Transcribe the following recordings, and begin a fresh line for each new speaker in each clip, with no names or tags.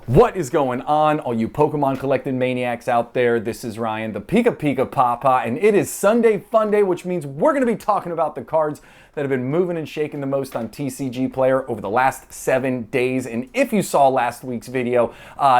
What is going on, all you Pokemon collecting maniacs out there? This is Ryan, the Pika Pika Papa, and it is Sunday Fun Day, which means we're going to be talking about the cards that have been moving and shaking the most on TCGPlayer over the last 7 days. And if you saw last week's video,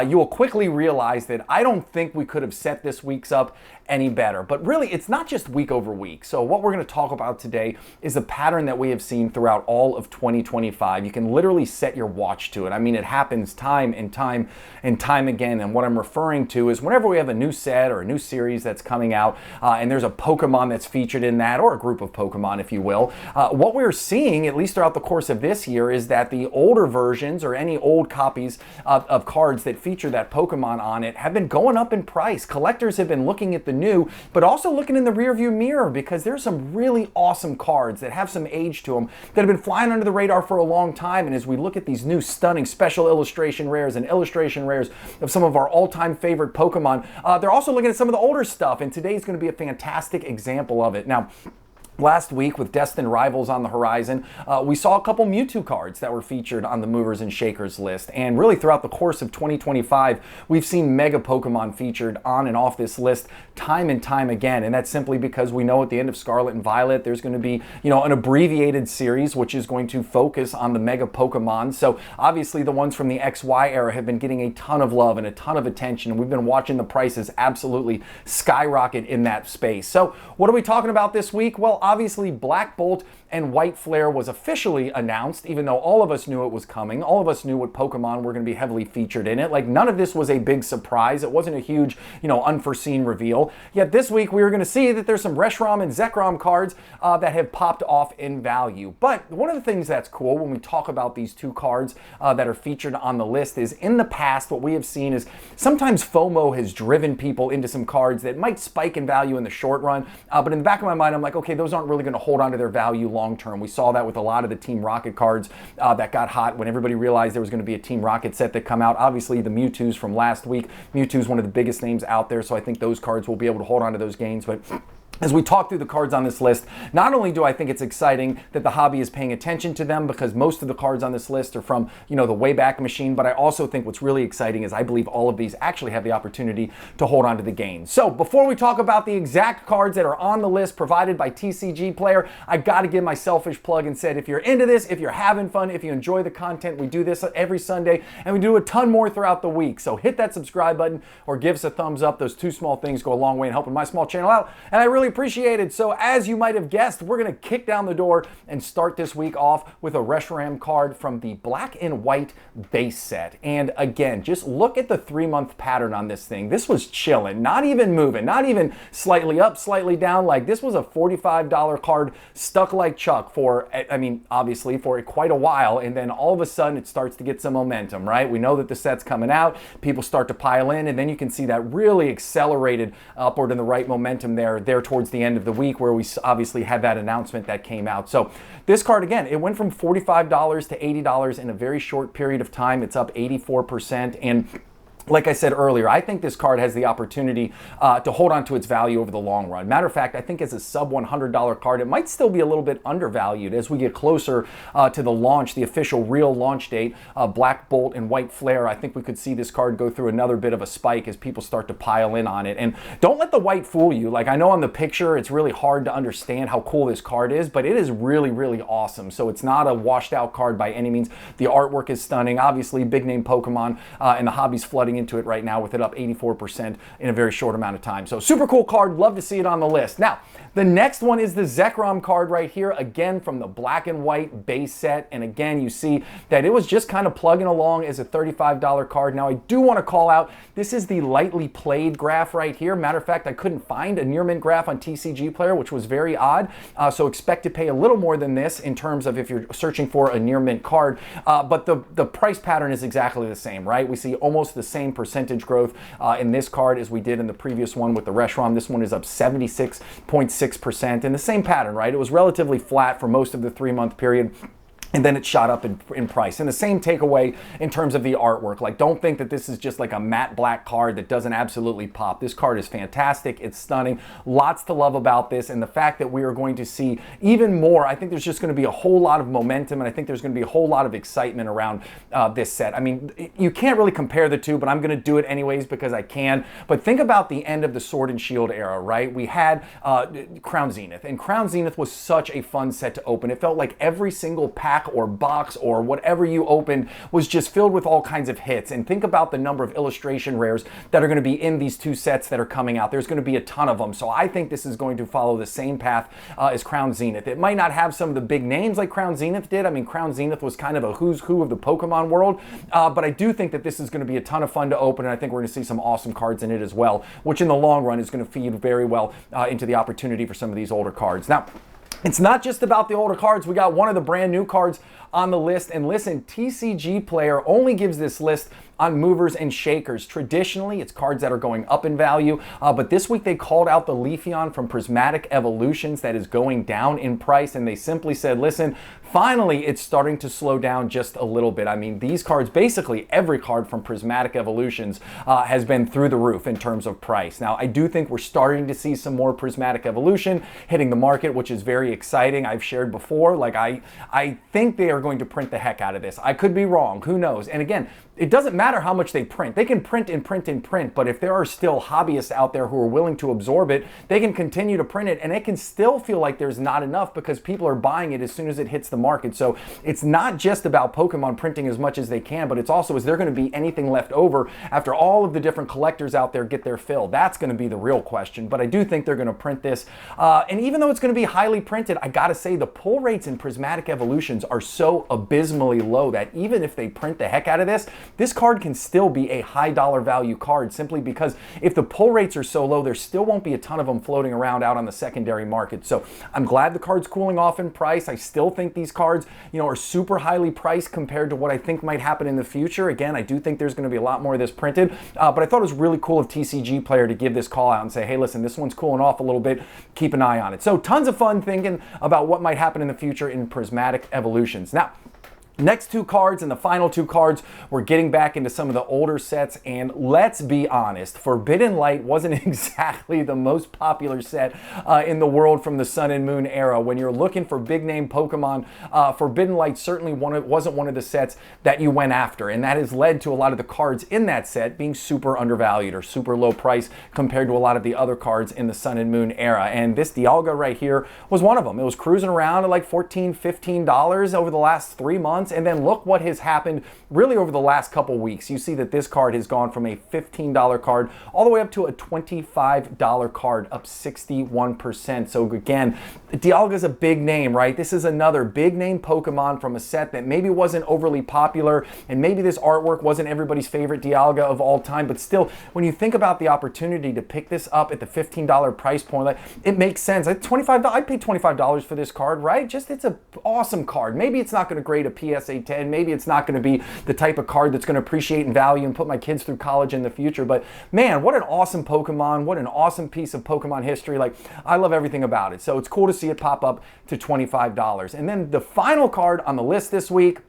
you will quickly realize that I don't think we could have set this week's up any better. But really, it's not just week over week. So what we're going to talk about today is a pattern that we have seen throughout all of 2025. You can literally set your watch to it. I mean, it happens time and time and time again. And what I'm referring to is whenever we have a new set or a new series that's coming out, and there's a Pokemon that's featured in that, or a group of Pokemon, if you will, what we're seeing, at least throughout the course of this year, is that the older versions or any old copies of cards that feature that Pokemon on it have been going up in price. Collectors have been looking at the new, but also looking in the rearview mirror, because there's some really awesome cards that have some age to them that have been flying under the radar for a long time. And as we look at these new stunning special illustration rares and illustration rares of some of our all-time favorite Pokemon, they're also looking at some of the older stuff, and today's going to be a fantastic example of it. Now, last week, with Destined Rivals on the horizon, we saw a couple Mewtwo cards that were featured on the Movers and Shakers list. And really throughout the course of 2025, we've seen Mega Pokemon featured on and off this list time and time again. And that's simply because we know at the end of Scarlet and Violet, there's going to be, an abbreviated series which is going to focus on the Mega Pokemon. So obviously the ones from the XY era have been getting a ton of love and a ton of attention. And we've been watching the prices absolutely skyrocket in that space. So what are we talking about this week? Well, obviously, Black Bolt and White Flare was officially announced, even though all of us knew it was coming. All of us knew what Pokemon were going to be heavily featured in it. Like, none of this was a big surprise. It wasn't a huge, unforeseen reveal. Yet this week, we were going to see that there's some Reshiram and Zekrom cards that have popped off in value. But one of the things that's cool when we talk about these two cards that are featured on the list is, in the past, what we have seen is sometimes FOMO has driven people into some cards that might spike in value in the short run. But in the back of my mind, I'm like, okay, those aren't really going to hold on to their value long term. We saw that with a lot of the Team Rocket cards that got hot when everybody realized there was going to be a Team Rocket set that come out. Obviously, the Mewtwo's from last week. Mewtwo's one of the biggest names out there, so I think those cards will be able to hold on to those gains. But as we talk through the cards on this list, not only do I think it's exciting that the hobby is paying attention to them, because most of the cards on this list are from, the Wayback Machine, but I also think what's really exciting is I believe all of these actually have the opportunity to hold on to the gains. So before we talk about the exact cards that are on the list provided by TCGPlayer, I got to give my selfish plug and said, if you're into this, if you're having fun, if you enjoy the content, we do this every Sunday, and we do a ton more throughout the week. So hit that subscribe button or give us a thumbs up. Those two small things go a long way in helping my small channel out, and I really appreciate it. So as you might have guessed, we're going to kick down the door and start this week off with a Reshiram card from the Black and White base set. And again, just look at the 3-month pattern on this thing. This was chilling, not even moving, not even slightly up, slightly down. Like, this was a $45 card stuck like Chuck for, obviously for quite a while. And then all of a sudden it starts to get some momentum, right? We know that the set's coming out, people start to pile in, and then you can see that really accelerated upward in the right momentum there towards the end of the week, where we obviously had that announcement that came out. So this card, again, it went from $45 to $80 in a very short period of time. It's up 84%. And like I said earlier, I think this card has the opportunity to hold on to its value over the long run. Matter of fact, I think as a sub $100 card, it might still be a little bit undervalued as we get closer to the launch, the official real launch date, Black Bolt and White Flare. I think we could see this card go through another bit of a spike as people start to pile in on it. And don't let the white fool you. Like, I know on the picture, it's really hard to understand how cool this card is, but it is really, really awesome. So it's not a washed out card by any means. The artwork is stunning. Obviously, big name Pokemon, and the hobby's flooding into it right now with it up 84% in a very short amount of time. So super cool card. Love to see it on the list. Now, the next one is the Zekrom card right here, again from the Black and White base set. And again, you see that it was just kind of plugging along as a $35 card. Now, I do want to call out, this is the lightly played graph right here. Matter of fact, I couldn't find a near mint graph on TCGPlayer, which was very odd. So expect to pay a little more than this in terms of if you're searching for a near mint card. But the price pattern is exactly the same, right? We see almost the same percentage growth in this card as we did in the previous one with the Reshiram. This one is up 76.6%, and the same pattern, right? It was relatively flat for most of the 3-month period. and then it shot up in price. And the same takeaway in terms of the artwork. Like, don't think that this is just like a matte black card that doesn't absolutely pop. This card is fantastic. It's stunning. Lots to love about this. And the fact that we are going to see even more, I think there's just going to be a whole lot of momentum, and I think there's going to be a whole lot of excitement around this set. I mean, you can't really compare the two, but I'm going to do it anyways because I can. But think about the end of the Sword and Shield era, right? We had Crown Zenith, and Crown Zenith was such a fun set to open. It felt like every single pack or box or whatever you opened was just filled with all kinds of hits. And think about the number of illustration rares that are going to be in these two sets that are coming out. There's going to be a ton of them. So I think this is going to follow the same path as Crown Zenith. It might not have some of the big names like Crown Zenith did. I mean, Crown Zenith was kind of a who's who of the Pokemon world, but I do think that this is going to be a ton of fun to open, and I think we're going to see some awesome cards in it as well, which in the long run is going to feed very well into the opportunity for some of these older cards. Now, it's not just about the older cards. We got one of the brand new cards on the list. And listen, TCGPlayer only gives this list on movers and shakers. Traditionally, it's cards that are going up in value, but this week they called out the Leafeon from Prismatic Evolutions that is going down in price, and they simply said, listen, finally it's starting to slow down just a little bit. I mean, these cards, basically every card from Prismatic Evolutions has been through the roof in terms of price. Now, I do think we're starting to see some more Prismatic Evolution hitting the market, which is very exciting. I've shared before, like I think they are going to print the heck out of this. I could be wrong, who knows? And again, it doesn't matter how much they print. They can print and print and print, but if there are still hobbyists out there who are willing to absorb it, they can continue to print it, and it can still feel like there's not enough because people are buying it as soon as it hits the market. So it's not just about Pokemon printing as much as they can, but it's also, is there going to be anything left over after all of the different collectors out there get their fill? That's going to be the real question, but I do think they're going to print this. And even though it's going to be highly printed, I got to say the pull rates in Prismatic Evolutions are so abysmally low that even if they print the heck out of this card can still be a high dollar value card, simply because if the pull rates are so low, there still won't be a ton of them floating around out on the secondary market. So I'm glad the card's cooling off in price. I still think these cards, are super highly priced compared to what I think might happen in the future. Again, I do think there's going to be a lot more of this printed, but I thought it was really cool of TCGPlayer to give this call out and say, hey, listen, this one's cooling off a little bit. Keep an eye on it. So tons of fun thinking about what might happen in the future in Prismatic Evolutions. Now, next two cards and the final two cards, we're getting back into some of the older sets, and let's be honest, Forbidden Light wasn't exactly the most popular set in the world from the Sun and Moon era. When you're looking for big name Pokemon, Forbidden Light certainly wasn't one of the sets that you went after, and that has led to a lot of the cards in that set being super undervalued or super low price compared to a lot of the other cards in the Sun and Moon era. And this Dialga right here was one of them. It was cruising around at like $14, $15 over the last 3 months. And then look what has happened really over the last couple weeks. You see that this card has gone from a $15 card all the way up to a $25 card, up 61%. So again, Dialga's a big name, right? This is another big name Pokemon from a set that maybe wasn't overly popular, and maybe this artwork wasn't everybody's favorite Dialga of all time, but still, when you think about the opportunity to pick this up at the $15 price point, like, it makes sense. I'd pay $25 for this card, right? Just, it's an awesome card. Maybe it's not going to grade a PSA 10. Maybe it's not going to be the type of card that's going to appreciate in value and put my kids through college in the future. But man, what an awesome Pokemon. What an awesome piece of Pokemon history. Like, I love everything about it. So it's cool to see it pop up to $25. And then the final card on the list this week,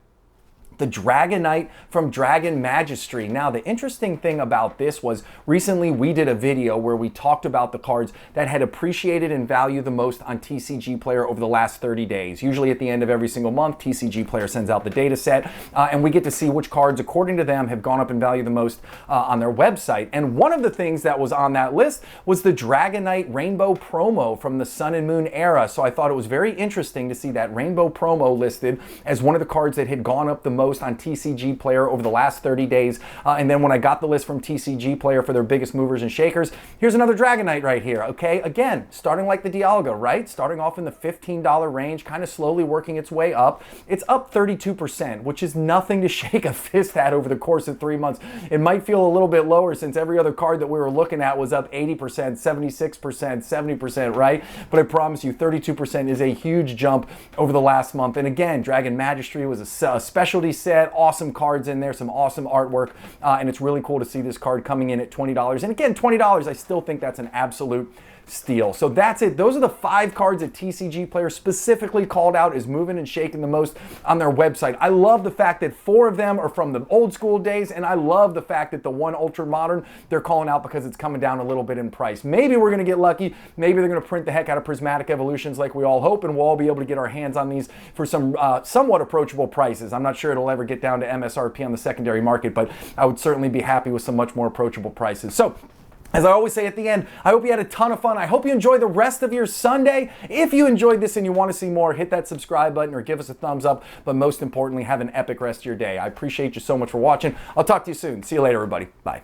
the Dragonite from Dragon Majesty. Now, the interesting thing about this was recently we did a video where we talked about the cards that had appreciated in value the most on TCGPlayer over the last 30 days. Usually at the end of every single month, TCGPlayer sends out the data set, and we get to see which cards, according to them, have gone up in value the most on their website. And one of the things that was on that list was the Dragonite Rainbow promo from the Sun and Moon era. So I thought it was very interesting to see that Rainbow promo listed as one of the cards that had gone up the most on TCGPlayer over the last 30 days. And then when I got the list from TCGPlayer for their biggest movers and shakers, here's another Dragonite right here, okay? Again, starting like the Dialga, right? Starting off in the $15 range, kind of slowly working its way up. It's up 32%, which is nothing to shake a fist at over the course of 3 months. It might feel a little bit lower since every other card that we were looking at was up 80%, 76%, 70%, right? But I promise you, 32% is a huge jump over the last month. And again, Dragon Majesty was a specialty set, awesome cards in there, some awesome artwork, and it's really cool to see this card coming in at $20. And again, $20, I still think that's an absolute steal. So that's it. Those are the 5 cards that TCGPlayer specifically called out as moving and shaking the most on their website. I love the fact that 4 of them are from the old school days, and I love the fact that the one ultra modern they're calling out because it's coming down a little bit in price. Maybe we're going to get lucky. Maybe they're going to print the heck out of Prismatic Evolutions like we all hope, and we'll all be able to get our hands on these for some somewhat approachable prices. I'm not sure it'll ever get down to MSRP on the secondary market, but I would certainly be happy with some much more approachable prices. So, as I always say at the end, I hope you had a ton of fun. I hope you enjoy the rest of your Sunday. If you enjoyed this and you want to see more, hit that subscribe button or give us a thumbs up. But most importantly, have an epic rest of your day. I appreciate you so much for watching. I'll talk to you soon. See you later, everybody. Bye.